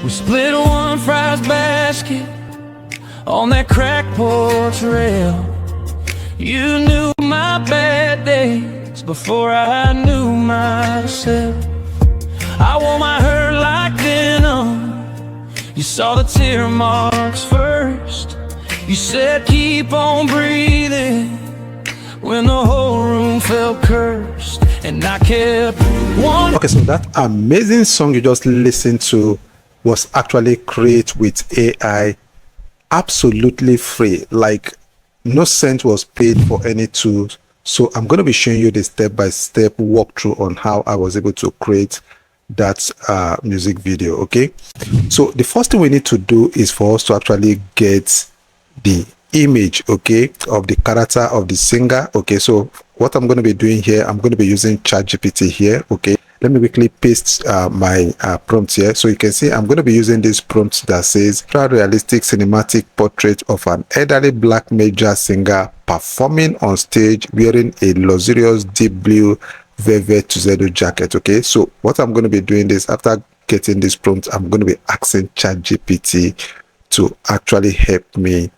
We split one fries basket on that crack porch rail. You knew my bad days before I knew myself. I wore my hair like denim. You saw the tear marks first. You said keep on breathing when the whole room felt cursed. And I kept one. Okay, so that amazing song you just listened to was actually created with AI, absolutely free. Like no cent was paid for any tools. So I'm going to be showing you the step-by-step walkthrough on how I was able to create that music video. Okay, so the first thing we need to do is for us to actually get the image, okay, of the character of the singer. Okay, so what I'm going to be doing here, I'm going to be using ChatGPT here. Okay, let me quickly paste my prompt here. So you can see I'm going to be using this prompt that says realistic cinematic portrait of an elderly black major singer performing on stage wearing a luxurious deep blue velvet tuxedo jacket. Okay, so what I'm going to be doing is, after getting this prompt, I'm going to be asking ChatGPT to actually help me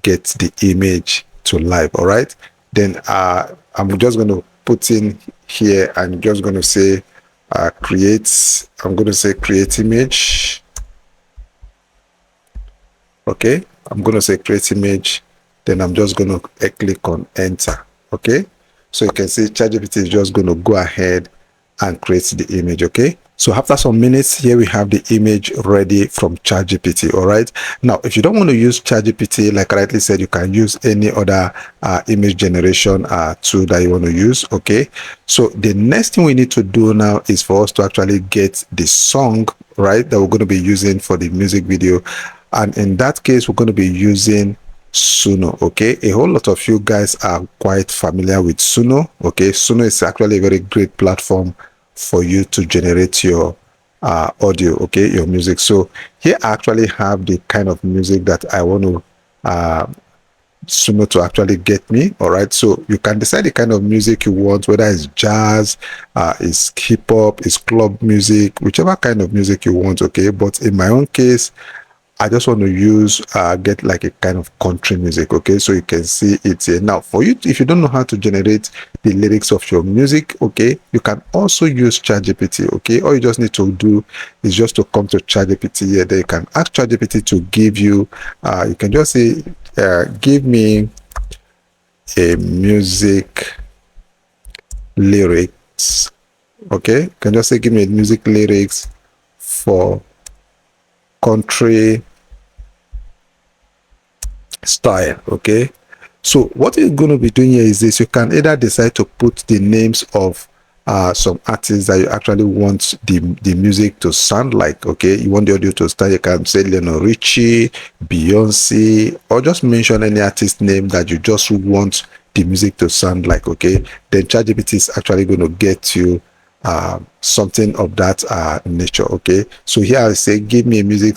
get the image to life. All right, then I'm just going to put in here and just going to say create. I'm going to say create image. Okay, I'm going to say create image, then I'm just going to click on enter. Okay, so you can see ChatGPT is just going to go ahead and create the image. Okay, so after some minutes, here we have the image ready from ChatGPT. All right, now if you don't want to use ChatGPT, like I rightly said, you can use any other image generation tool that you want to use. Okay, so the next thing we need to do now is for us to actually get the song, right, that we're going to be using for the music video. And in that case, we're going to be using Suno. Okay, a whole lot of you guys are quite familiar with Suno. Okay, Suno is actually a very great platform for you to generate your audio, okay, your music. So here I actually have the kind of music that I want to Suno to actually get me. All right, so you can decide the kind of music you want, whether it's jazz, it's hip hop, it's club music, whichever kind of music you want. Okay, but in my own case, I just want to use get like a kind of country music. Okay, so you can see it here. Now for you, if you don't know how to generate the lyrics of your music, okay, you can also use ChatGPT. Okay, all you just need to do is just to come to ChatGPT here. Then you can ask ChatGPT to give you you can just say give me a music lyrics. Okay, you can just say give me music lyrics for country style. Okay, so what you're going to be doing here is this: you can either decide to put the names of some artists that you actually want the music to sound like. Okay, you want the audio to start, you can say Lionel Richie, Beyonce, or just mention any artist name that you just want the music to sound like. Okay, then ChatGPT is actually going to get you something of that nature. Okay, so here I say give me a music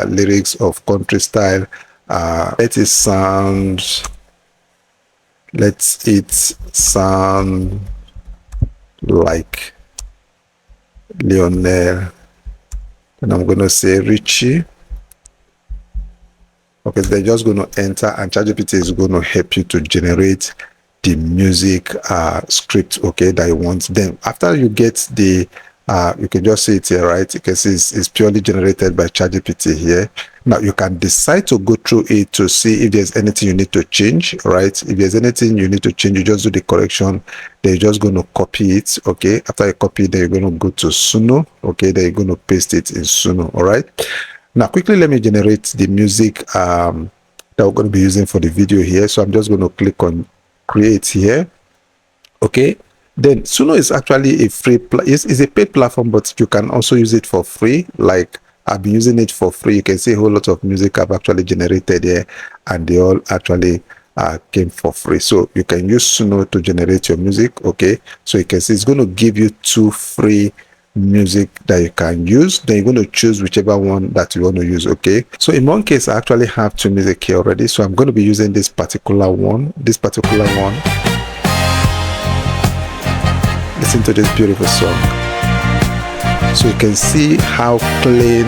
lyrics of country style. Let it sound like Lionel, and I'm going to say Richie. Okay, so they're just going to enter, and ChatGPT is going to help you to generate the music script, okay, that you want. Then after you get the you can just see it here, right? You can see it's purely generated by ChatGPT here. Now you can decide to go through it to see if there's anything you need to change, right? If there's anything you need to change, you just do the correction. Then you're just going to copy it. Okay, after you copy it, then you're going to go to Suno. Okay, then you're going to paste it in Suno. All right, now quickly let me generate the music that we're going to be using for the video here. So I'm just going to click on create here. Okay, then Suno is actually a free is a paid platform, but you can also use it for free. Like I've been using it for free. You can see a whole lot of music I've actually generated here, and they all actually came for free. So you can use Suno to generate your music. Okay, so you can see it's going to give you 2 free music that you can use. Then you're going to choose whichever one that you want to use. Okay, so in one case I actually have 2 music here already, so I'm going to be using this particular one. Listen to this beautiful song. So you can see how clean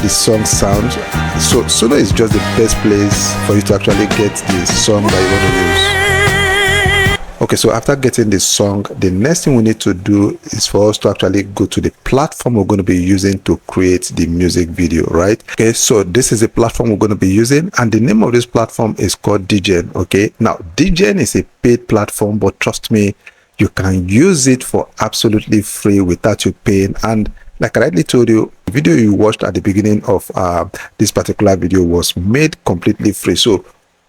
the song sound. So Suno is just the best place for you to actually get the song that you want to use. Okay, so after getting the song, the next thing we need to do is for us to actually go to the platform we're going to be using to create the music video, right? Okay, so this is the platform we're going to be using, and the name of this platform is called Dgen. Okay, now Dgen is a paid platform, but trust me, you can use it for absolutely free without you paying. And like I rightly told you, the video you watched at the beginning of this particular video was made completely free. So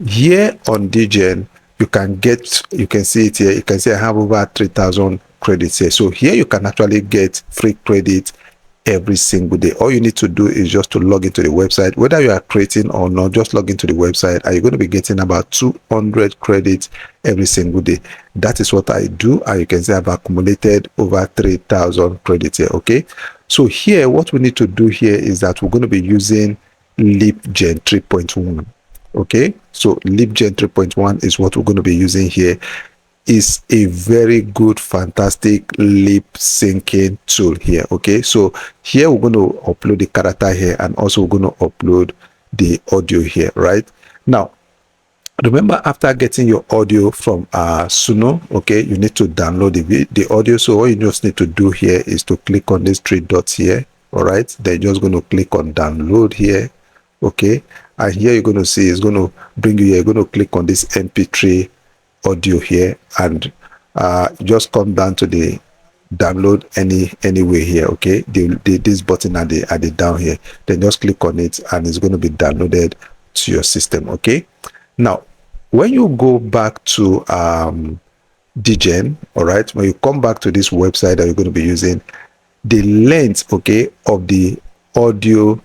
here on Dgen, you can see it here. You can see I have over 3,000 credits here. So here you can actually get free credit every single day. All you need to do is just to log into the website, whether you are creating or not. Just log into the website and you're going to be getting about 200 credits every single day. That is what I do, and you can see I've accumulated over 3,000 credits here. Okay, so here what we need to do here is that we're going to be using LibGen 3.1. okay, so LibGen 3.1 is what we're going to be using here. Is a very good, fantastic lip syncing tool here. Okay, so here we're going to upload the character here, and also we're going to upload the audio here. Right now, remember, after getting your audio from Suno, okay, you need to download the audio. So all you just need to do here is to click on these three dots here. All right, then you're just going to click on download here. Okay, and here you're going to see it's going to bring you here. You're going to click on this MP3 audio here, and just come down to the download anyway here. Okay, this button at the down here, then just click on it and it's going to be downloaded to your system. Okay, now when you go back to Dgen, all right, when you come back to this website that you're going to be using, the length, okay, of the audio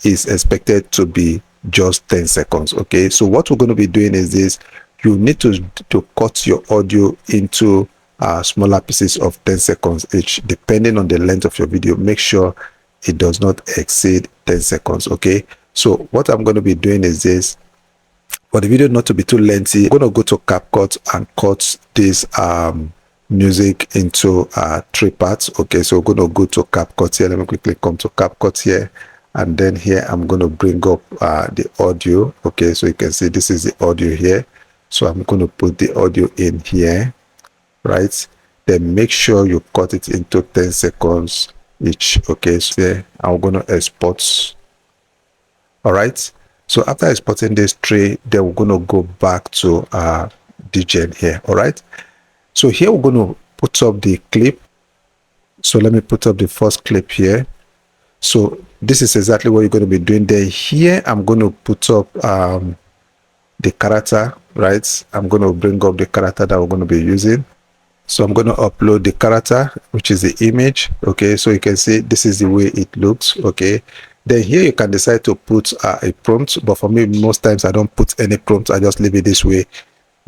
is expected to be just 10 seconds. Okay, so what we're going to be doing is this: you need to cut your audio into smaller pieces of 10 seconds each, depending on the length of your video. Make sure it does not exceed 10 seconds. Okay, so what I'm going to be doing is this: for the video not to be too lengthy, I'm going to go to CapCut and cut this music into 3 parts. Okay, so we're going to go to CapCut here. Let me quickly come to CapCut here, and then here I'm going to bring up the audio. Okay, so you can see this is the audio here. So I'm going to put the audio in here, right? Then make sure you cut it into 10 seconds each. Okay, so here I'm going to export. All right, so after exporting this tray, then we're going to go back to Dgen here. All right, so here we're going to put up the clip. So let me put up the first clip here. So this is exactly what you're going to be doing. Then here I'm going to put up the character, right? I'm going to bring up the character that we're going to be using. So I'm going to upload the character, which is the image. Okay, so you can see this is the way it looks. Okay, then here you can decide to put a prompt, but for me, most times I don't put any prompt. I just leave it this way.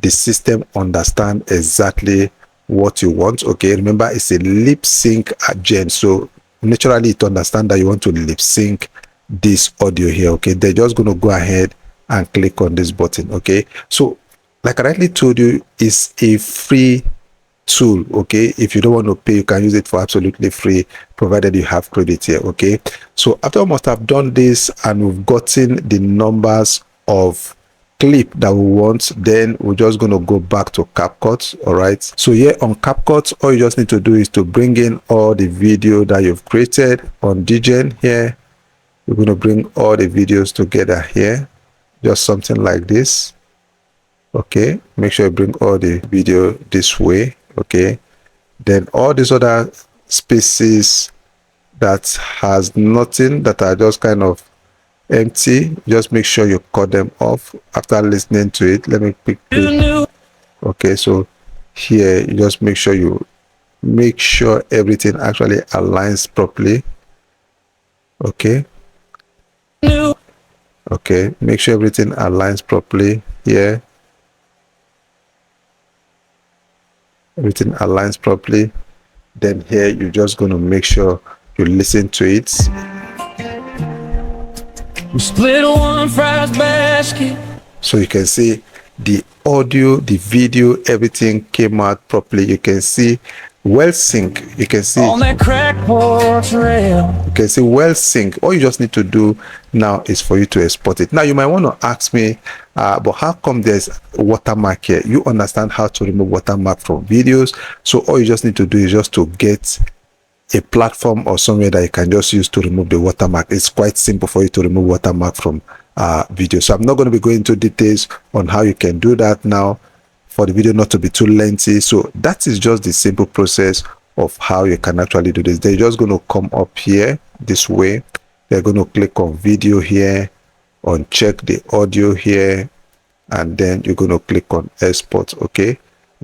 The system understands exactly what you want. Okay, remember, it's a lip sync agent, so naturally it understands that you want to lip sync this audio here. Okay, they're just going to go ahead and click on this button. Okay, so like I rightly told you, it's a free tool. Okay, if you don't want to pay, you can use it for absolutely free, provided you have credit here. Okay, so after we must have done this and we've gotten the numbers of clip that we want, then we're just going to go back to CapCut. All right, so here on CapCut, all you just need to do is to bring in all the video that you've created on Dgen here. We're going to bring all the videos together here, just something like this. Okay, make sure you bring all the video this way. Okay, then all these other spaces that has nothing, that are just kind of empty, just make sure you cut them off after listening to it. Let me quickly. Okay, so here you just make sure everything actually aligns properly. Okay, okay, make sure everything aligns properly here. Everything aligns properly. Then here you're just going to make sure you listen to it. We split one fries basket. So you can see the audio, the video, everything came out properly. You can see well sync. You can see on that crack porch rail. you can see well sync. All you just need to do now is for you to export it. Now you might want to ask me, but how come there's watermark here? You understand how to remove watermark from videos, so all you just need to do is just to get a platform or somewhere that you can just use to remove the watermark. It's quite simple for you to remove watermark from video. So I'm not going to be going into details on how you can do that now, for the video not to be too lengthy. So that is just the simple process of how you can actually do this. They're just going to come up here this way. They're going to click on video here, on check the audio here, and then you're going to click on export. Okay,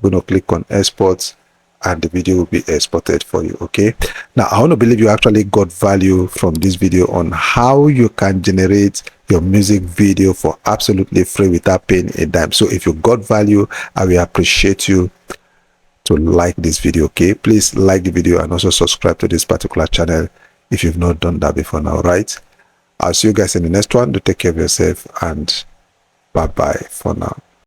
you're going to click on export, and the video will be exported for you. Okay, now I want to believe you actually got value from this video on how you can generate your music video for absolutely free without paying a dime. So if you got value, I will appreciate you to like this video. Okay, please like the video and also subscribe to this particular channel if you've not done that before now. Right, I'll see you guys in the next one. Do take care of yourself, and bye bye for now.